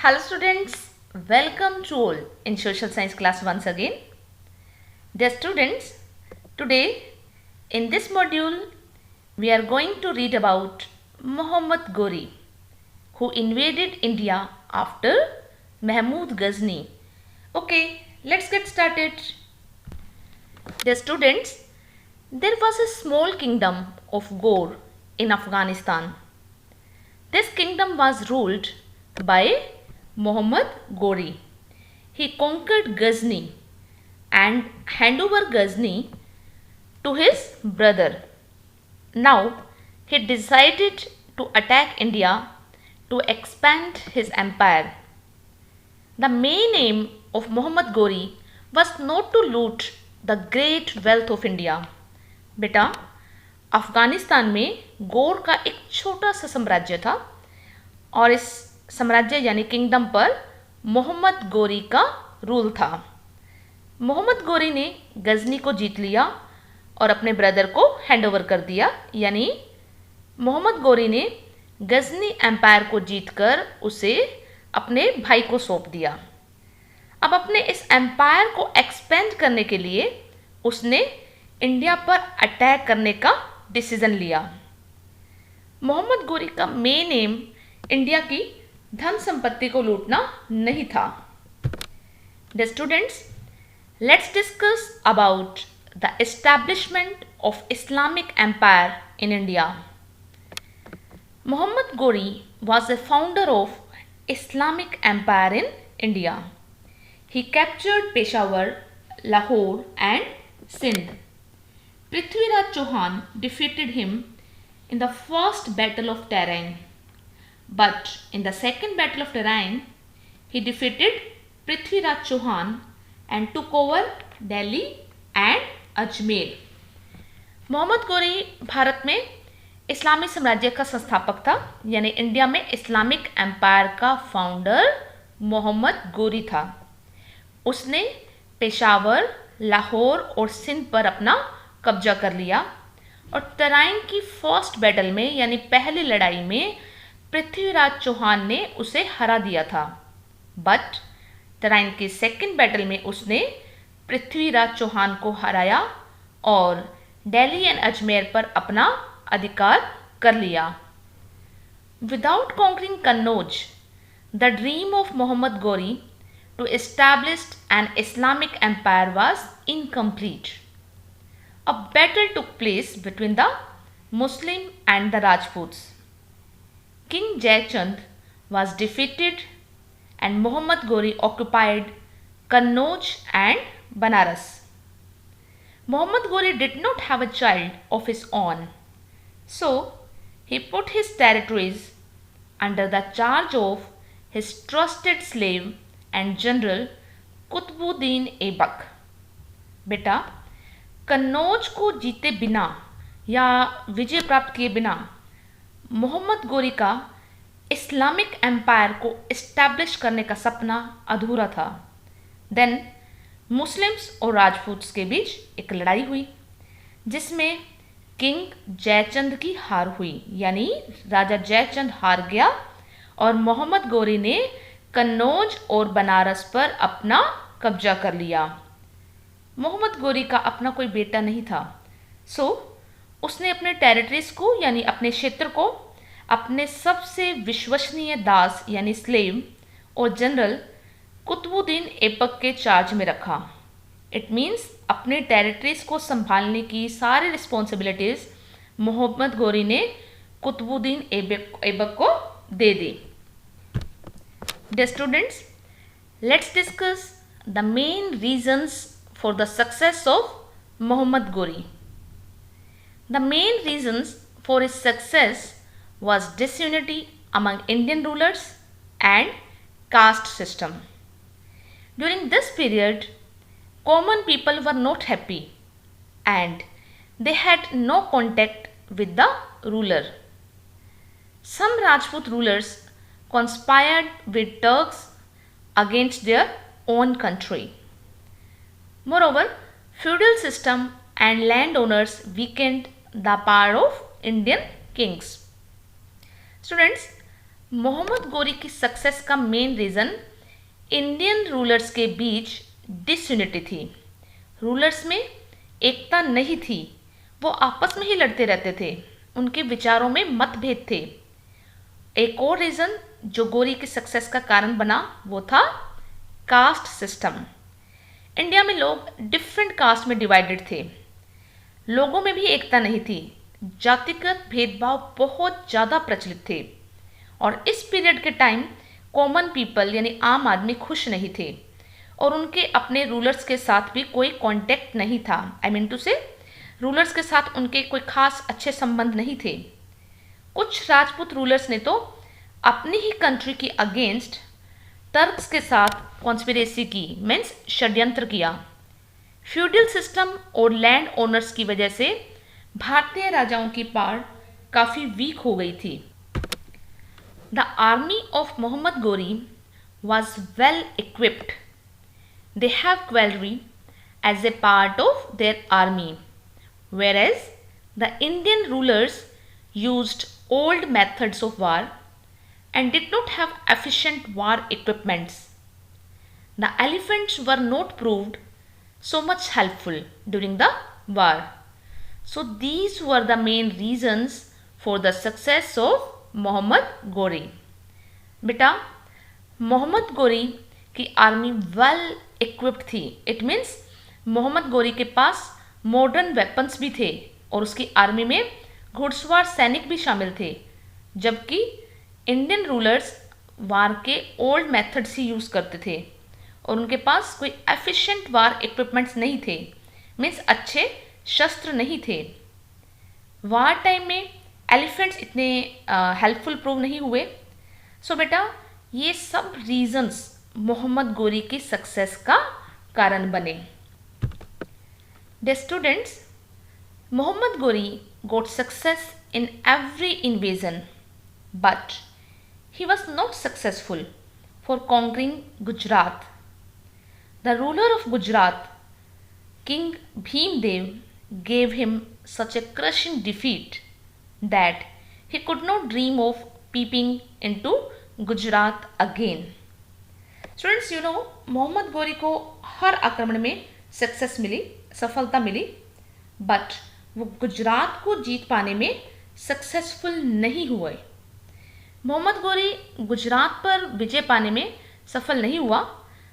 Hello students, welcome to all in social science class once again. Dear students, today in this module we are going to read about Muhammad Ghori, who invaded India after Mahmud Ghazni. Okay, let's get started. Dear students, there was a small kingdom of Ghor in Afghanistan. This kingdom was ruled by Muhammad Ghori. He conquered Ghazni and handed over Ghazni to his brother. Now he decided to attack India to expand his empire. The main aim of Muhammad Ghori was not to loot the great wealth of India. बेटा, अफगानिस्तान में गौर का एक छोटा सा साम्राज्य था और इस साम्राज्य यानी किंगडम पर मोहम्मद गोरी का रूल था। मोहम्मद गोरी ने गजनी को जीत लिया और अपने ब्रदर को हैंड ओवर कर दिया, यानी मोहम्मद गोरी ने गजनी एम्पायर को जीतकर उसे अपने भाई को सौंप दिया। अब अपने इस एम्पायर को एक्सपेंड करने के लिए उसने इंडिया पर अटैक करने का डिसीजन लिया। मोहम्मद गोरी का मेन एम इंडिया की धन संपत्ति को लूटना नहीं था। The students, let's discuss about the establishment of Islamic Empire in India. Muhammad Ghori was a founder of Islamic Empire in India. He captured Peshawar, Lahore and Sindh. Prithviraj Chauhan defeated him in the first battle of Tarain. But in the second battle of Tarain, he defeated Prithviraj Chauhan and took over Delhi and Ajmer. Mohammad Ghori Bharat में इस्लामी साम्राज्य का संस्थापक था, यानी India में Islamic empire का founder Mohammad Ghori था। उसने पेशावर, लाहौर और सिंध पर अपना कब्जा कर लिया और तराइन की फर्स्ट बैटल में यानी पहली लड़ाई में पृथ्वीराज चौहान ने उसे हरा दिया था। बट तराइन की सेकंड बैटल में उसने पृथ्वीराज चौहान को हराया और दिल्ली एंड अजमेर पर अपना अधिकार कर लिया। Without conquering Kannauj, the dream of Mohammad Ghori to establish an Islamic empire was incomplete. A battle took place between the Muslim and the Rajputs. King Jayachand was defeated and Muhammad Ghori occupied Kannauj and Banaras. Muhammad Ghori did not have a child of his own, so he put his territories under the charge of his trusted slave and general Qutubuddin Aibak. बेटा, कन्नौज को जीते बिना या विजय प्राप्त किए बिना मोहम्मद गोरी का Islamic empire को इस्टेब्लिश करने का सपना अधूरा था। देन मुस्लिम्स और राजपूत्स के बीच एक लड़ाई हुई जिसमें किंग जयचंद की हार हुई, यानी राजा जयचंद हार गया और मोहम्मद गोरी ने कन्नौज और बनारस पर अपना कब्जा कर लिया। मोहम्मद गोरी का अपना कोई बेटा नहीं था, सो उसने अपने टेरिटरीज को यानी अपने क्षेत्र को अपने सबसे विश्वसनीय दास यानी स्लेव और जनरल कुतुबुद्दीन ऐबक के चार्ज में रखा। इट मीन्स अपने टेरिटरीज को संभालने की सारी रिस्पॉन्सिबिलिटीज मोहम्मद गोरी ने कुतुबुद्दीन ऐबक को दे दी। Dear students, let's discuss the main reasons for the success of Muhammad Ghori. The main reasons for his success was disunity among Indian rulers and caste system. During this period, common people were not happy and they had no contact with the ruler. Some Rajput rulers conspired with Turks against their own country. Moreover, feudal system and landowners weakened the power of Indian kings. Students, Mohammad Ghori की success का main reason Indian rulers के बीच disunity थी। Rulers में एकता नहीं थी, वो आपस में ही लड़ते रहते थे, उनके विचारों में मतभेद थे। एक और रीज़न जो गोरी की सक्सेस का कारण बना वो था कास्ट सिस्टम। इंडिया में लोग डिफरेंट कास्ट में डिवाइडेड थे, लोगों में भी एकता नहीं थी, जातिगत भेदभाव बहुत ज़्यादा प्रचलित थे और इस पीरियड के टाइम कॉमन पीपल यानी आम आदमी खुश नहीं थे और उनके अपने रूलर्स के साथ भी कोई कांटेक्ट नहीं था। आई मीन टू से रूलर्स के साथ उनके कोई खास अच्छे संबंध नहीं थे। कुछ राजपूत रूलर्स ने तो अपनी ही कंट्री की अगेंस्ट टर्क्स के साथ कॉन्स्पिरेसी की, मीन्स षड्यंत्र किया। फ्यूडल सिस्टम और लैंड ओनर्स की वजह से भारतीय राजाओं की पावर काफ़ी वीक हो गई थी। The army of Muhammad Ghori was well equipped. They have cavalry as a part of their army, whereas the Indian rulers used old methods of war and did not have efficient war equipments. The elephants were not proved so much helpful during the war. So these were the main reasons for the success of Mohammad Ghori. बेटा, मोहम्मद गोरी की army well equipped थी। It means Mohammad Ghori के पास modern weapons भी थे और उसकी army में घुड़सवार सैनिक भी शामिल थे, जबकि इंडियन रूलर्स वार के ओल्ड मेथड्स ही यूज़ करते थे और उनके पास कोई एफिशिएंट वार इक्विपमेंट्स नहीं थे, मीन्स अच्छे शस्त्र नहीं थे। वार टाइम में एलिफेंट्स इतने हेल्पफुल प्रूव नहीं हुए। सो बेटा, ये सब रीजंस मोहम्मद गोरी की सक्सेस का कारण बने। Dear students, Mohammad Ghori got success in every invasion, but he was not successful for conquering Gujarat. The ruler of Gujarat, King Bhim Dev, gave him such a crushing defeat that he could not dream of peeping into Gujarat again. Students, you know, Mohammad Ghori को हर आक्रमण में success मिली, सफलता मिली, but वो गुजरात को जीत पाने में successful नहीं हुए। मोहम्मद गोरी गुजरात पर विजय पाने में सफल नहीं हुआ।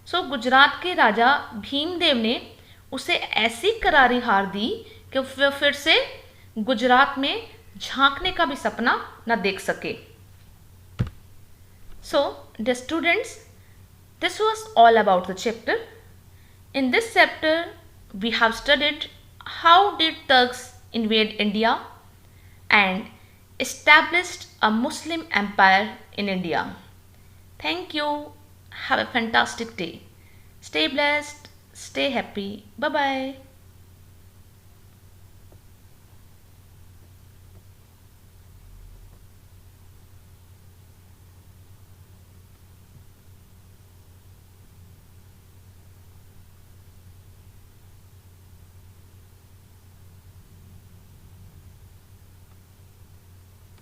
सो गुजरात के राजा भीमदेव ने उसे ऐसी करारी हार दी कि वह फिर से गुजरात में झांकने का भी सपना न देख सके। So dear students, this was all about the chapter. In this chapter, we have studied how did Turks invade India and established a Muslim empire in India. Thank you. Have a fantastic day. Stay blessed. Stay happy. Bye-bye.